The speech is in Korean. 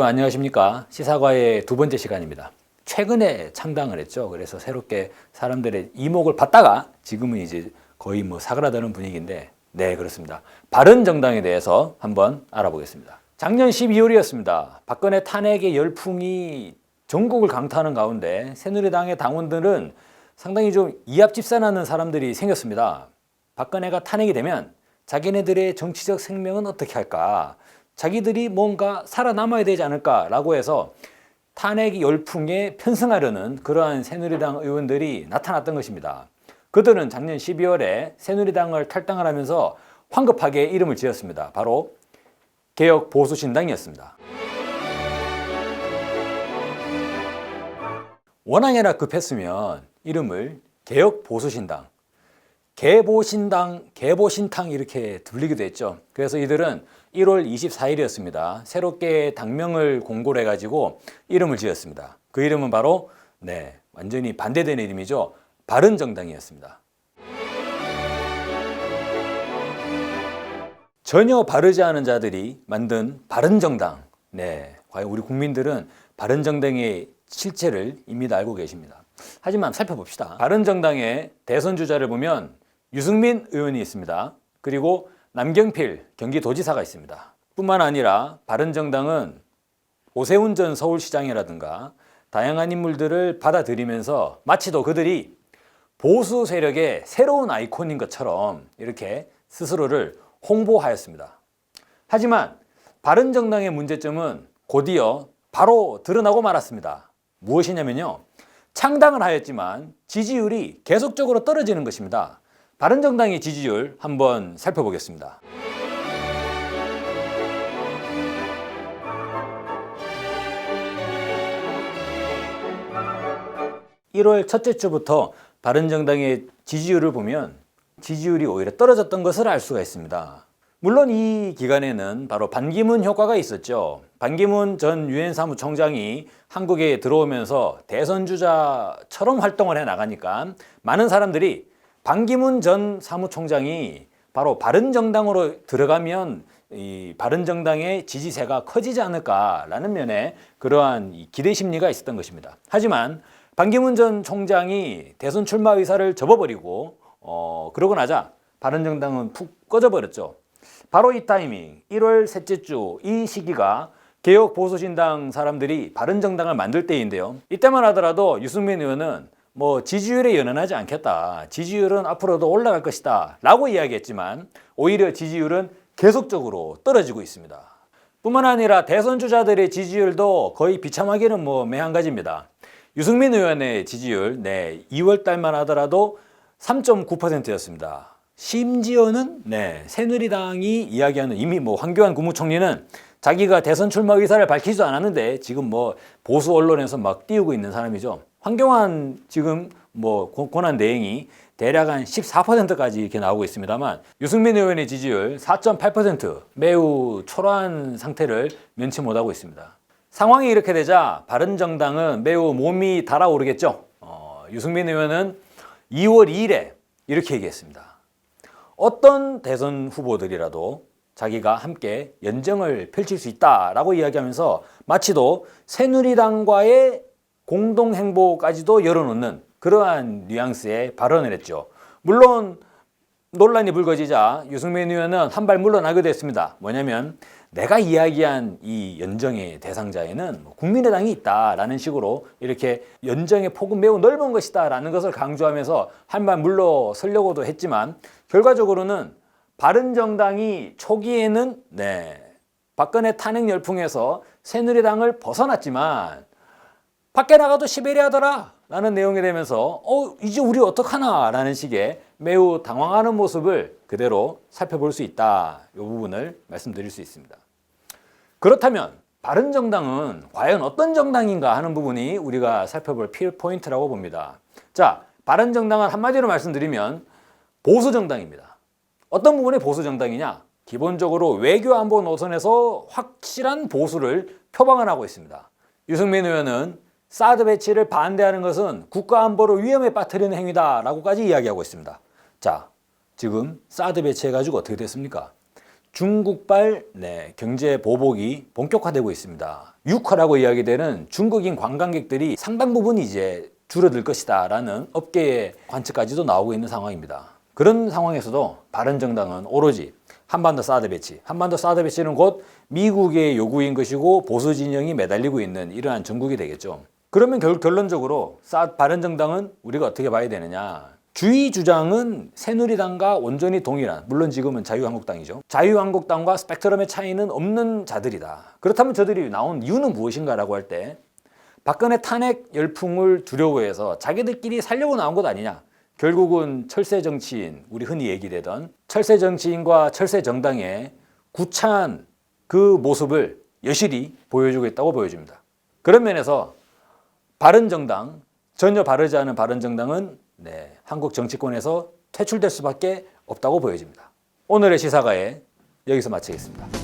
안녕하십니까. 시사과의 두 번째 시간입니다. 최근에 창당을 했죠. 그래서 새롭게 사람들의 이목을 받다가 지금은 이제 거의 뭐 사그라드는 분위기인데, 네, 그렇습니다. 바른정당에 대해서 한번 알아보겠습니다. 작년 12월이었습니다. 박근혜 탄핵의 열풍이 전국을 강타하는 가운데 새누리당의 당원들은 상당히 좀 이합집산하는 사람들이 생겼습니다. 박근혜가 탄핵이 되면 자기네들의 정치적 생명은 어떻게 할까? 자기들이 뭔가 살아남아야 되지 않을까라고 해서 탄핵 열풍에 편승하려는 그러한 새누리당 의원들이 나타났던 것입니다. 그들은 작년 12월에 새누리당을 탈당을 하면서 황급하게 이름을 지었습니다. 바로 개혁보수신당이었습니다. 워낙에나 급했으면 이름을 개혁보수신당, 개보신당, 개보신탕 이렇게 불리기도 했죠. 그래서 이들은 1월 24일이었습니다. 새롭게 당명을 공고를 해가지고 이름을 지었습니다. 그 이름은 바로 완전히 반대되는 이름이죠. 바른정당이었습니다. 전혀 바르지 않은 자들이 만든 바른정당. 과연 우리 국민들은 바른정당의 실체를 이미 다 알고 계십니다. 하지만 살펴봅시다. 바른정당의 대선 주자를 보면 유승민 의원이 있습니다. 그리고 남경필 경기도지사가 있습니다. 뿐만 아니라 바른정당은 오세훈 전 서울시장이라든가 다양한 인물들을 받아들이면서 마치도 그들이 보수 세력의 새로운 아이콘인 것처럼 이렇게 스스로를 홍보하였습니다. 하지만 바른정당의 문제점은 곧이어 바로 드러나고 말았습니다. 무엇이냐면요, 창당을 하였지만 지지율이 계속적으로 떨어지는 것입니다. 바른정당의 지지율 한번 살펴보겠습니다. 1월 첫째 주부터 바른정당의 지지율을 보면 지지율이 오히려 떨어졌던 것을 알 수가 있습니다. 물론 이 기간에는 바로 반기문 효과가 있었죠. 반기문 전 유엔 사무총장이 한국에 들어오면서 대선 주자처럼 활동을 해 나가니까 많은 사람들이 반기문 전 사무총장이 바로 바른정당으로 들어가면 이 바른정당의 지지세가 커지지 않을까라는 면에 그러한 기대 심리가 있었던 것입니다. 하지만 반기문 전 총장이 대선 출마 의사를 접어버리고 그러고 나자 바른정당은 푹 꺼져버렸죠. 바로 이 타이밍, 1월 셋째 주 이 시기가 개혁보수신당 사람들이 바른정당을 만들 때인데요. 이때만 하더라도 유승민 의원은 지지율에 연연하지 않겠다, 지지율은 앞으로도 올라갈 것이다 라고 이야기했지만 오히려 지지율은 계속적으로 떨어지고 있습니다. 뿐만 아니라 대선 주자들의 지지율도 거의 비참하기는 매한가지입니다. 유승민 의원의 지지율 2월 달만 하더라도 3.9%였습니다. 심지어는 새누리당이 이야기하는 이미 황교안 국무총리는 자기가 대선 출마 의사를 밝히지도 않았는데 지금 보수 언론에서 막 띄우고 있는 사람이죠. 황교안 지금 권한 대행이 대략 한 14%까지 이렇게 나오고 있습니다만 유승민 의원의 지지율 4.8%, 매우 초라한 상태를 면치 못하고 있습니다. 상황이 이렇게 되자 바른정당은 매우 몸이 달아오르겠죠. 유승민 의원은 2월 2일에 이렇게 얘기했습니다. 어떤 대선 후보들이라도 자기가 함께 연정을 펼칠 수 있다라고 이야기하면서 마치도 새누리당과의 공동행보까지도 열어놓는 그러한 뉘앙스의 발언을 했죠. 물론 논란이 불거지자 유승민 의원은 한 발 물러나기도 했습니다. 뭐냐면 내가 이야기한 이 연정의 대상자에는 국민의당이 있다라는 식으로 이렇게 연정의 폭은 매우 넓은 것이다라는 것을 강조하면서 한 발 물러서려고도 했지만 결과적으로는 바른정당이 초기에는 박근혜 탄핵 열풍에서 새누리당을 벗어났지만 밖에 나가도 시베리아더라 라는 내용이 되면서 이제 우리 어떡하나 라는 식의 매우 당황하는 모습을 그대로 살펴볼 수 있다. 이 부분을 말씀드릴 수 있습니다. 그렇다면 바른정당은 과연 어떤 정당인가 하는 부분이 우리가 살펴볼 포인트라고 봅니다. 자, 바른정당은 한마디로 말씀드리면 보수정당입니다. 어떤 부분이 보수정당이냐? 기본적으로 외교안보 노선에서 확실한 보수를 표방을 하고 있습니다. 유승민 의원은 사드 배치를 반대하는 것은 국가안보를 위험에 빠뜨리는 행위다라고까지 이야기하고 있습니다. 자, 지금 사드 배치해가지고 어떻게 됐습니까? 중국발 경제 보복이 본격화되고 있습니다. 육화라고 이야기되는 중국인 관광객들이 상당 부분 이제 줄어들 것이다라는 업계의 관측까지도 나오고 있는 상황입니다. 그런 상황에서도 바른정당은 오로지 한반도 사드 배치, 한반도 사드 배치는 곧 미국의 요구인 것이고 보수 진영이 매달리고 있는 이러한 정국이 되겠죠. 그러면 결론적으로 바른정당은 우리가 어떻게 봐야 되느냐? 주의 주장은 새누리당과 온전히 동일한, 물론 지금은 자유한국당이죠. 자유한국당과 스펙트럼의 차이는 없는 자들이다. 그렇다면 저들이 나온 이유는 무엇인가라고 할 때 박근혜 탄핵 열풍을 두려워해서 자기들끼리 살려고 나온 것 아니냐. 결국은 철새 정치인, 우리 흔히 얘기되던 철새 정치인과 철새 정당의 구차한 그 모습을 여실히 보여주고 있다고 보여집니다. 그런 면에서 바른정당, 전혀 바르지 않은 바른정당은 한국 정치권에서 퇴출될 수밖에 없다고 보여집니다. 오늘의 시사가에 여기서 마치겠습니다.